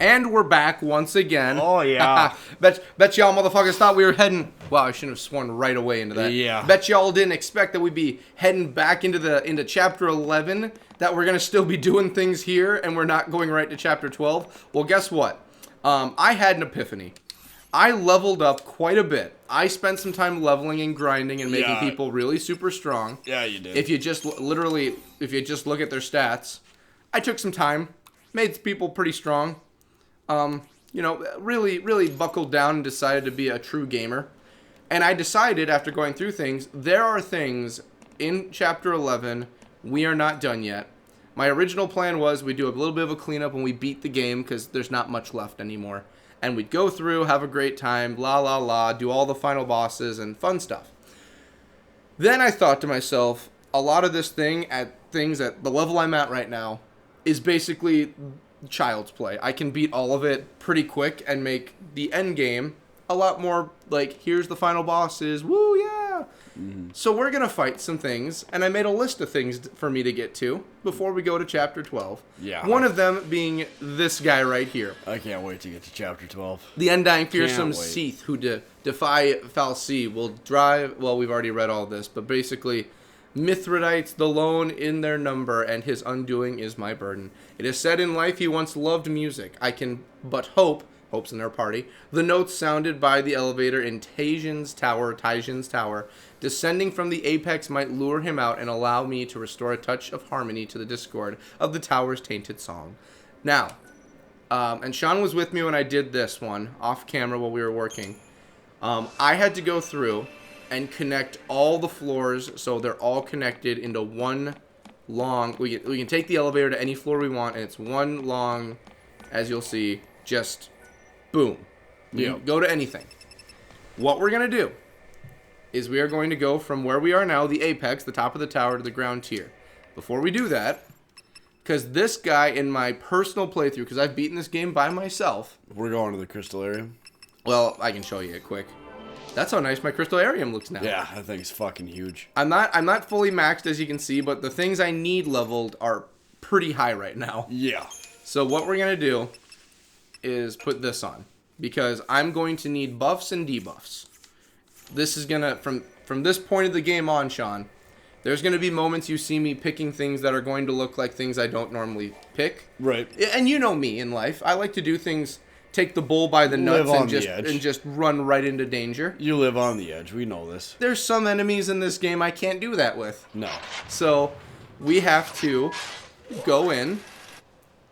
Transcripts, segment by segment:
And we're back once again. Oh, yeah. bet y'all motherfuckers thought we were heading... Wow, I shouldn't have sworn right away into that. Yeah. Bet y'all didn't expect that we'd be heading back into Chapter 11, that we're going to still be doing things here, and we're not going right to Chapter 12. Well, guess what? I had an epiphany. I leveled up quite a bit. I spent some time leveling and grinding and making people really super strong. Yeah, you did. If you just if you just look at their stats, I took some time, made people pretty strong. Really buckled down and decided to be a true gamer. And I decided after going through things, there are things in Chapter 11 we are not done yet. My original plan was we'd do a little bit of a cleanup when we beat the game because there's not much left anymore. And we'd go through, have a great time, do all the final bosses and fun stuff. Then I thought to myself, a lot of this things at the level I'm at right now is basically child's play. I can beat all of it pretty quick and make the end game a lot more like, here's the final bosses, woo, yeah. Mm-hmm. So we're going to fight some things, and I made a list of things for me to get to before we go to Chapter 12. Yeah. One of them being this guy right here. I can't wait to get to Chapter 12. The Undying fearsome Seath who defy Fal'Cie will drive... Well, we've already read all this, but basically... Mithridates, the lone in their number, and his undoing is my burden. It is said in life he once loved music. I can but hope's in their party, the notes sounded by the elevator in Tysian's tower, descending from the apex might lure him out and allow me to restore a touch of harmony to the discord of the tower's tainted song. Now, and Sean was with me when I did this one, off camera while we were working. I had to go through and connect all the floors so they're all connected into one long... We can take the elevator to any floor we want, and it's one long, as you'll see, just boom. Yeah. Go to anything. What we're going to do is we are going to go from where we are now, the apex, the top of the tower, to the ground tier. Before we do that, because this guy in my personal playthrough, because I've beaten this game by myself... We're going to the crystallarium. Well, I can show you it quick. That's how nice my crystallarium looks now. Yeah, that thing's fucking huge. I'm not fully maxed, as you can see, but the things I need leveled are pretty high right now. Yeah. So what we're going to do is put this on, because I'm going to need buffs and debuffs. This is going to, from this point of the game on, Sean, there's going to be moments you see me picking things that are going to look like things I don't normally pick. Right. And you know me in life. I like to do things... Take the bull by the nuts and just run right into danger. You live on the edge. We know this. There's some enemies in this game I can't do that with. No. So we have to go in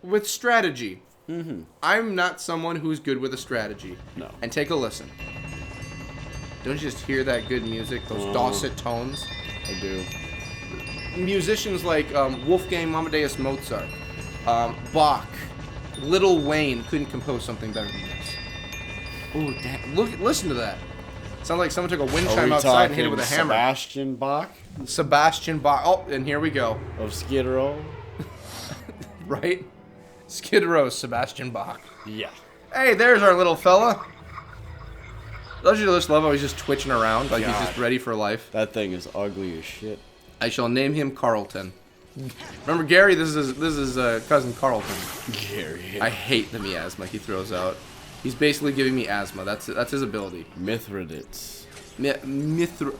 with strategy. Mm-hmm. I'm not someone who's good with a strategy. No. And take a listen. Don't you just hear that good music? Those dulcet tones? I do. Musicians like Wolfgang Amadeus Mozart, Bach, Lil Wayne couldn't compose something better than this. Ooh, damn. Listen to that. Sounds like someone took a wind chime outside and hit it with a hammer. Sebastian Bach. Oh, and here we go. Of Skid Row. Right? Skid Row, Sebastian Bach. Yeah. Hey, there's our little fella. Don't you just love how he's just twitching around like he's just ready for life? That thing is ugly as shit. I shall name him Carlton. Remember Gary? This is cousin Carlton. Gary. I hate the miasma he throws out. He's basically giving me asthma. That's his ability. Mithridates. Mithridates?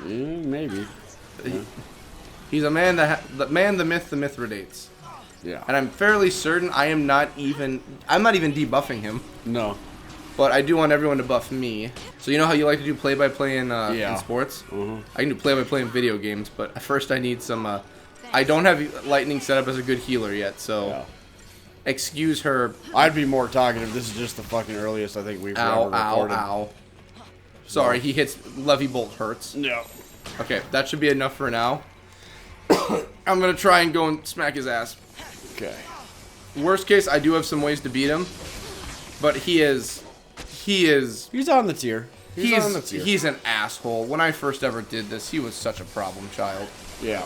Maybe. Yeah. He's a man the myth, the Mithridates. Yeah. And I'm fairly certain I'm not even debuffing him. No. But I do want everyone to buff me. So you know how you like to do play-by-play in sports? Mm-hmm. I can do play-by-play in video games, but first I need some... I don't have Lightning set up as a good healer yet, so... Excuse her... I'd be more talkative. This is just the fucking earliest I think we've ever recorded. Ow. Sorry, he hits... Levy Bolt hurts. No. Okay, that should be enough for now. I'm going to try and go and smack his ass. Okay. Worst case, I do have some ways to beat him, but he's on the tier. He's an asshole. When I first ever did this, he was such a problem child. Yeah.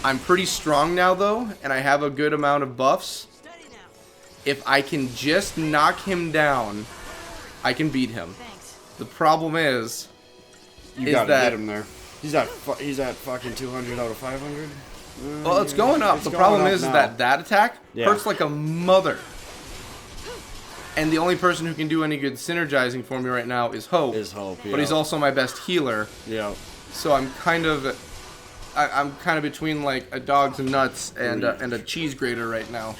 I'm pretty strong now, though, and I have a good amount of buffs. If I can just knock him down, I can beat him. The problem is you gotta get him there. He's at fucking 200 out of 500. Well, it's going up. The problem is that attack hurts like a mother. And the only person who can do any good synergizing for me right now is Hope. But he's also my best healer. Yeah. So I'm kind of between like a dogs and nuts and a cheese grater right now.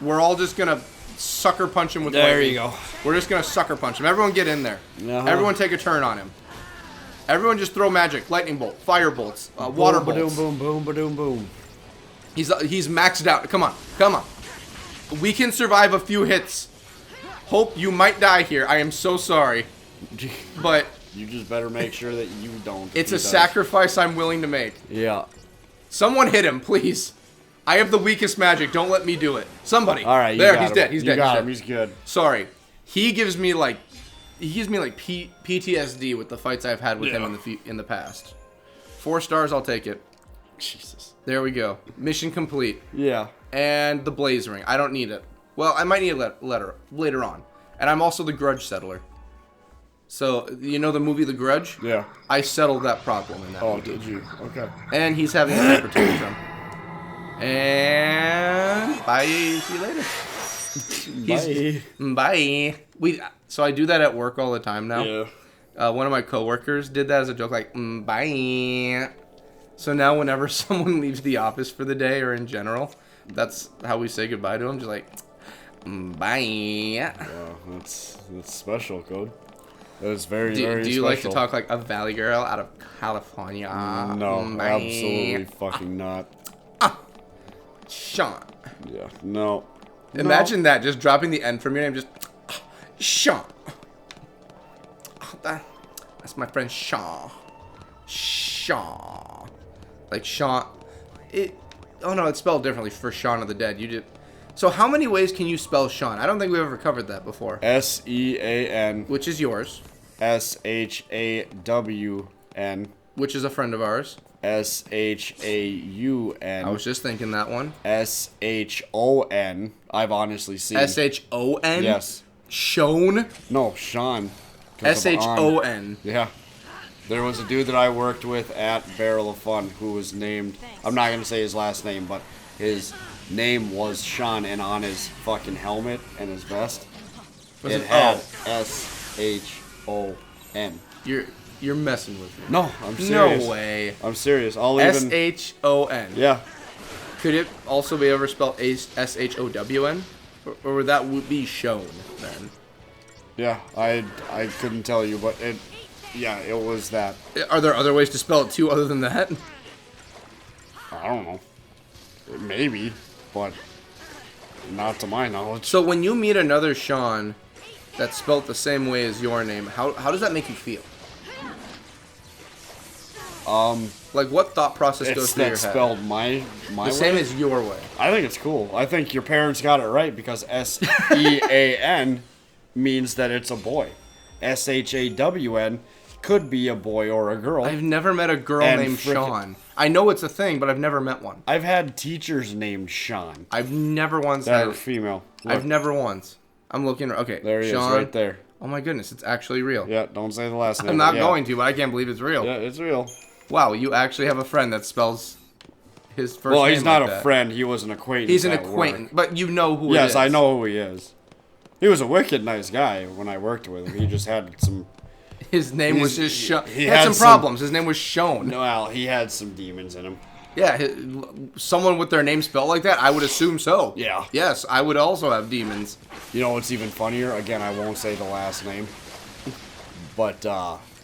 We're all just gonna sucker punch him with lightning. There you go. We're just gonna sucker punch him. Everyone get in there. Everyone take a turn on him. Everyone just throw magic, lightning bolt, fire bolts, water bolts. Boom, boom, boom, boom, boom. He's maxed out. Come on, come on. We can survive a few hits. Hope, you might die here. I am so sorry, but you just better make sure that you don't. It's a sacrifice I'm willing to make. Yeah. Someone hit him, please. I have the weakest magic. Don't let me do it. Somebody. All right, there. He's dead. He's dead. You got him. He's good. Sorry. He gives me like PTSD with the fights I've had with him in the past. 4 stars, I'll take it. Jesus. There we go. Mission complete. Yeah. And the blaze ring. I don't need it. Well, I might need it later on. And I'm also the grudge settler. So, you know the movie The Grudge? Yeah. I settled that problem in that movie. Oh, did you? Okay. And he's having a temper tantrum. And bye. See you later. Bye. So I do that at work all the time now. Yeah. One of my coworkers did that as a joke, like, bye. So now whenever someone leaves the office for the day or in general, that's how we say goodbye to them. Just like, bye. Wow, that's special, Code. That is very special. Do you like to talk like a valley girl out of California? No, absolutely fucking not. Sean. Yeah, no. Imagine that, just dropping the N from your name, just Sean. That's my friend Sean. Sean. Like Sean. Oh no, it's spelled differently for Shaun of the Dead. You did. So how many ways can you spell Sean? I don't think we've ever covered that before. S-E-A-N. Which is yours. S-H-A-W-N. Which is a friend of ours. S-H-A-U-N. I was just thinking that one. S-H-O-N. I've honestly seen. S-H-O-N? Yes. Sean? No, Sean. S-H-O-N. Yeah. There was a dude that I worked with at Barrel of Fun who was named, I'm not going to say his last name, but his name was Sean, and on his fucking helmet and his vest, it had S-H-O-N. You're messing with me. No, I'm serious. No way. I'm serious. I'll even... S-H-O-N. Yeah. Could it also be ever spelled S-H-O-W-N? Or would that be shown then? Yeah, I couldn't tell you, but it was that. Are there other ways to spell it too other than that? I don't know. Maybe, but not to my knowledge. So when you meet another Sean that's spelled the same way as your name, how does that make you feel? Like what thought process goes through your head? It's spelled my way? Same as your way. I think it's cool. I think your parents got it right because S-E-A-N means that it's a boy. S-H-A-W-N could be a boy or a girl. I've never met a girl named Sean. I know it's a thing, but I've never met one. I've had teachers named Sean. I've never once that are female. Look. I've never once. I'm looking. Okay, there he Sean, is, right there. Oh my goodness, it's actually real. Yeah, don't say the last name. I'm not going to, but I can't believe it's real. Yeah, it's real. Wow, you actually have a friend that spells his first name. Well, he's not like a that. friend. He was an acquaintance. He's an acquaintance, but you know who. Yes, it is. I know who he is. He was a wicked nice guy when I worked with him. He just had some. His name was just Sean. He had some problems. His name was Sean. Well, he had some demons in him. Yeah, someone with their name spelled like that, I would assume so. Yeah. Yes, I would also have demons. You know what's even funnier? Again, I won't say the last name. But,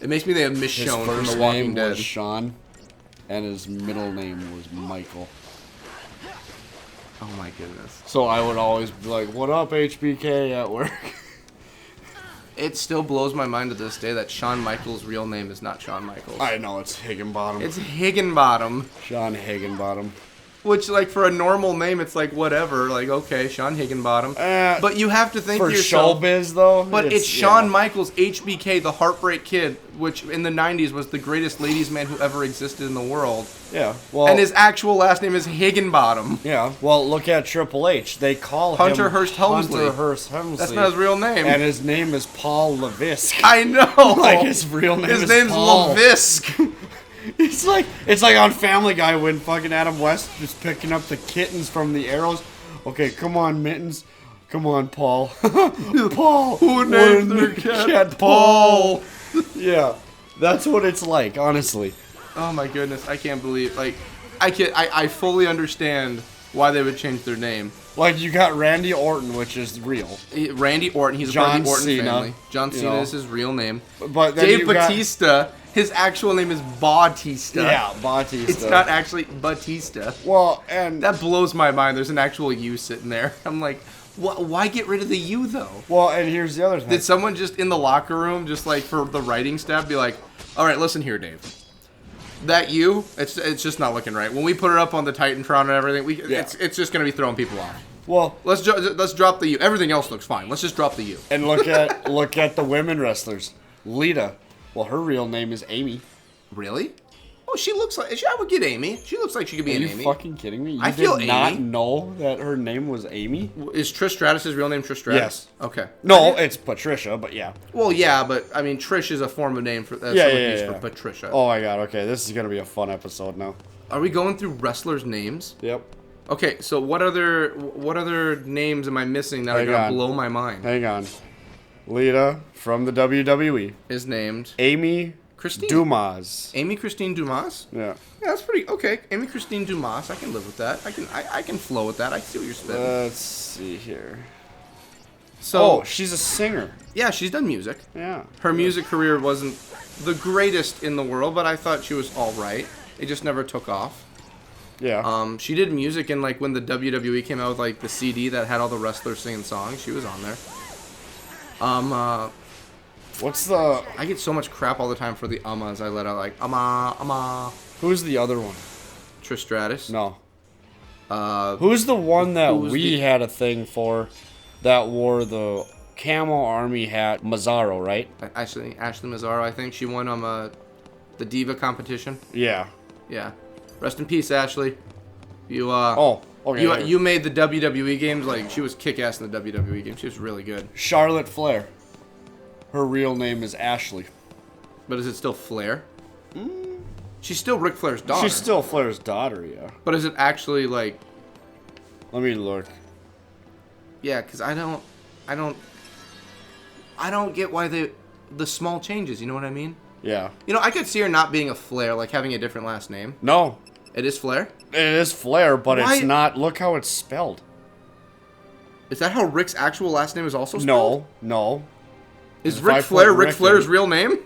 it makes me think of Michonne from The Walking Dead. His first name was Sean, and his middle name was Michael. Oh my goodness. So I would always be like, what up, HBK, at work? It still blows my mind to this day that Shawn Michaels' real name is not Shawn Michaels. I know, it's Higginbottom. It's Higginbottom. Sean Higginbottom. Which, like, for a normal name, it's like, whatever. Like, okay, Sean Higginbottom. But you have to think to yourself... For showbiz, though? But it's Shawn Michaels, HBK, the Heartbreak Kid, which in the 90s was the greatest ladies' man who ever existed in the world. Yeah, well... And his actual last name is Higginbottom. Yeah, well, look at Triple H. They call him... Hunter Hearst Helmsley. Hunter Hearst Helmsley. That's not his real name. And his name is Paul LeVisque. I know! Like, his real name is Paul. His name's LeVisque. It's like on Family Guy when fucking Adam West is picking up the kittens from the arrows. Okay, come on, Mittens. Come on, Paul. Paul. Who named their cat Paul? Yeah, that's what it's like, honestly. Oh my goodness, I can't believe, like, I fully understand why they would change their name. Like, you got Randy Orton, which is real. Randy Orton, he's a part of the Orton family. John Cena is his real name. But then Dave Bautista, his actual name is Bautista. Yeah, Bautista. It's not actually Batista. Well, and... That blows my mind. There's an actual U sitting there. I'm like, why get rid of the U, though? Well, and here's the other thing. Did someone just in the locker room, just like for the writing staff, be like, all right, listen here, Dave. That U, it's just not looking right. When we put it up on the Titantron and everything, it's just going to be throwing people off. Well, let's drop the U. Everything else looks fine. Let's just drop the U. And look at the women wrestlers. Lita. Well, her real name is Amy. Really? Oh, she looks like... I would get Amy. She looks like she could be an Amy. Are you fucking kidding me? I feel did not know that her name was Amy? Is Trish Stratus' real name Trish Stratus? Yes. Okay. No, it's Patricia, but yeah. Well, yeah, but, I mean, Trish is a form of name for... That's yeah. for Patricia. Oh, my God. Okay, this is going to be a fun episode now. Are we going through wrestlers' names? Yep. Okay, so what other names am I missing that are going to blow my mind? Hang on. Lita from the WWE is named Amy Christine Dumas. Amy Christine Dumas? Yeah. Yeah, that's pretty okay. Amy Christine Dumas, I can live with that. I can flow with that. I see what you're spitting. Let's see here. So she's a singer. Yeah, she's done music. Yeah. Her music career wasn't the greatest in the world, but I thought she was all right. It just never took off. Yeah. She did music in like when the WWE came out with like the CD that had all the wrestlers singing songs. She was on there. What's the... I get so much crap all the time for the amas I let out, like ama. Who's the other one? Trish Stratus. No. Who's the one that we had a thing for that wore the camo army hat? Mazzaro, right? Ashley Mazzaro, I think. She won the Diva competition. Yeah. Yeah. Rest in peace, Ashley. You okay. You made the WWE games, like she was kick-ass in the WWE games. She was really good. Charlotte Flair. Her real name is Ashley. But is it still Flair? She's still Ric Flair's daughter. She's still Flair's daughter, yeah. But is it actually like... Let me look. Yeah, because I don't get why the small changes, you know what I mean? Yeah. You know, I could see her not being a Flair, like having a different last name. No. It is Flair? It is Flair, but it's not... Look how it's spelled. Is that how Rick's actual last name is also spelled? No. Is Ric Flair Ric Flair's real name?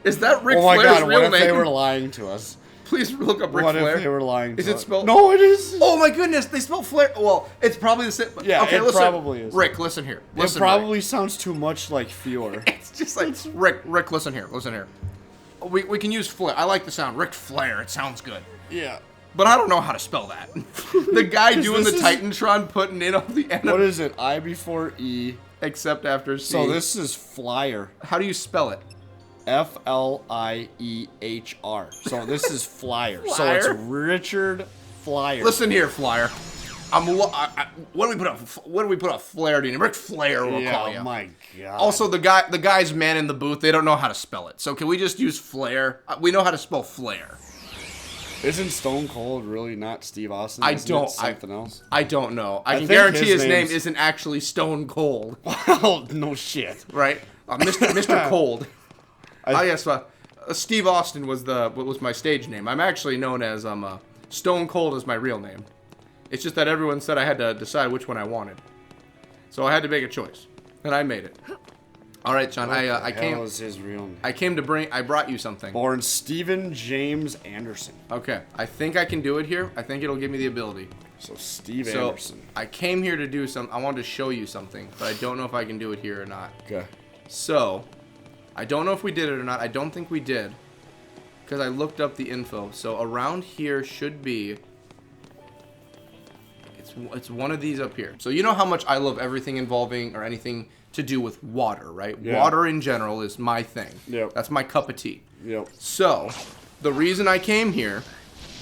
Is that Ric Flair's real name? Oh my God, what if they were lying to us? Please look up Ric Flair. What if they were lying to us? Is it spelled? No, it is. Oh my goodness, they spell Flair. Well, it's probably the same. Yeah, okay, it probably is. Rick, listen here. It probably sounds too much like Fior. It's just like, Rick, listen here. We can use Flair. I like the sound. Ric Flair, it sounds good. Yeah. But I don't know how to spell that. The guy doing the Titantron putting it on the end What is it? I before E. Except after C. So this is Flyer. How do you spell it? Fliehr. So this is Flyer. So it's Richard Flyer. Listen here, Flyer. What do we put a Flair to? Ric Flair will call you. Oh my God. Also, the guy's man in the booth, they don't know how to spell it. So can we just use Flair? We know how to spell Flair. Isn't Stone Cold really not Steve Austin? Something else? I don't know. I can guarantee his name isn't actually Stone Cold. Well, no shit. Right? Mr. Cold. Yes. Steve Austin was my stage name. I'm actually known as Stone Cold is my real name. It's just that everyone said I had to decide which one I wanted, so I had to make a choice, and I made it. All right, John. What was his real name? I brought you something. Born Stephen James Anderson. Okay. I think I can do it here. I think it'll give me the ability. So Anderson. I came here to do I wanted to show you something, but I don't know if I can do it here or not. Okay. So, I don't know if we did it or not. I don't think we did, because I looked up the info. So around here should be. It's one of these up here. So you know how much I love everything involving or anything to do with water, right? Yeah. Water in general is my thing. Yep. That's my cup of tea. Yep. So, the reason I came here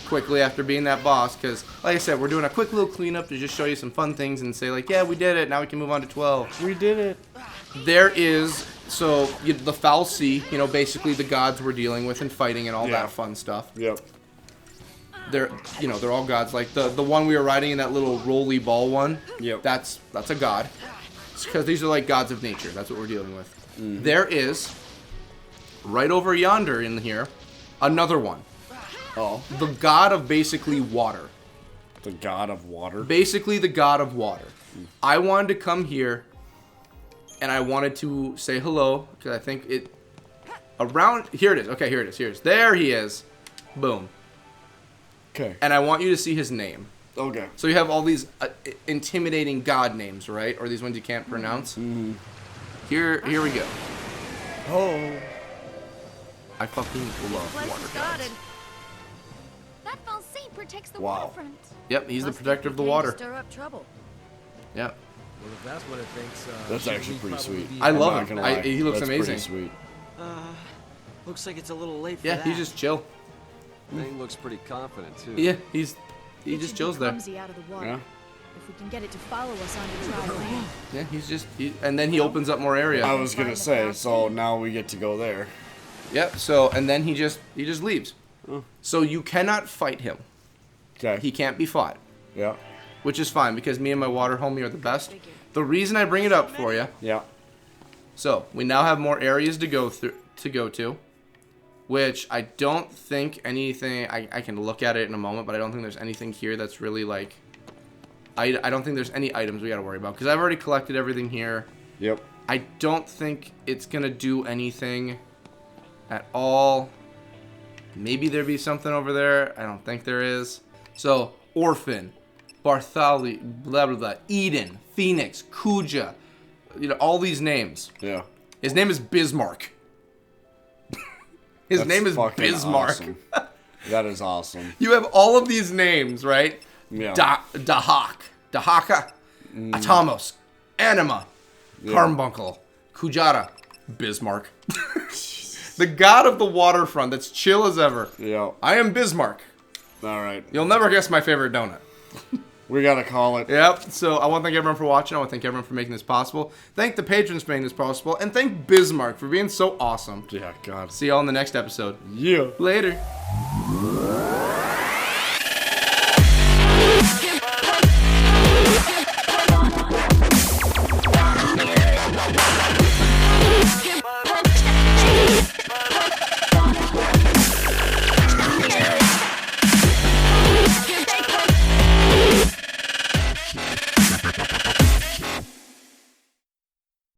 quickly after being that boss, because, like I said, we're doing a quick little cleanup to just show you some fun things and say, like, yeah, we did it. Now we can move on to 12. We did it. There is So the Foul Sea, basically the gods we're dealing with and fighting and all that fun stuff. Yep. They're all gods. Like the one we were riding in that little roly ball one. Yep. That's a god. Because these are like gods of nature. That's what we're dealing with. Mm-hmm. There is, right over yonder in here, another one. Oh. The god of basically water. The god of water? Basically the god of water. I wanted to come here, and I wanted to say hello, because I think it... Here it is. Okay, here it is. There he is. Boom. Okay. And I want you to see his name. Okay. So you have all these intimidating god names, right? Or these ones you can't pronounce. Mm-hmm. Here we go. Oh. I fucking love water gods. That Falsey protects the Wow. waterfront. Yep, he's the protector of the water. Stir up trouble. Yep. Well, if that's what it thinks, That's actually pretty sweet. I I'm love not him. gonna lie. He looks That's amazing. Pretty sweet. Looks like it's a little late for Yeah, that. he's just chill. Thing looks pretty confident too. Yeah, he It just should chills be there. clumsy out of the water. Yeah. If we can get it to follow us onto dry land. Yeah, and then he opens up more area. I was gonna say, so now we get to go there. Yep. So and then he just leaves. So you cannot fight him. Okay. He can't be fought, Yeah. which is fine because me and my water homie are the best. The reason I bring it up for you. Yeah. So we now have more areas to go to, which I don't think anything. I can look at it in a moment, but I don't think there's anything here that's really like. I don't think there's any items we got to worry about because I've already collected everything here. Yep. I don't think it's gonna do anything at all. Maybe there be something over there. I don't think there is. So Orphan, Bartholomew, blah blah blah, Eden, Phoenix, Kuja, all these names. Yeah. His name is Bismarck. His That's name is fucking Bismarck. Awesome. That is awesome. You have all of these names, right? Yeah. Dahaka, Atomos, Anima, Carbuncle, Kujata, Bismarck. The god of the waterfront that's chill as ever. Yeah. I am Bismarck. All right. You'll never guess my favorite donut. We gotta call it. Yep. So I want to thank everyone for watching. I want to thank everyone for making this possible. Thank the patrons for making this possible. And thank Bismarck for being so awesome. Yeah, God. See y'all in the next episode. Yeah. Later.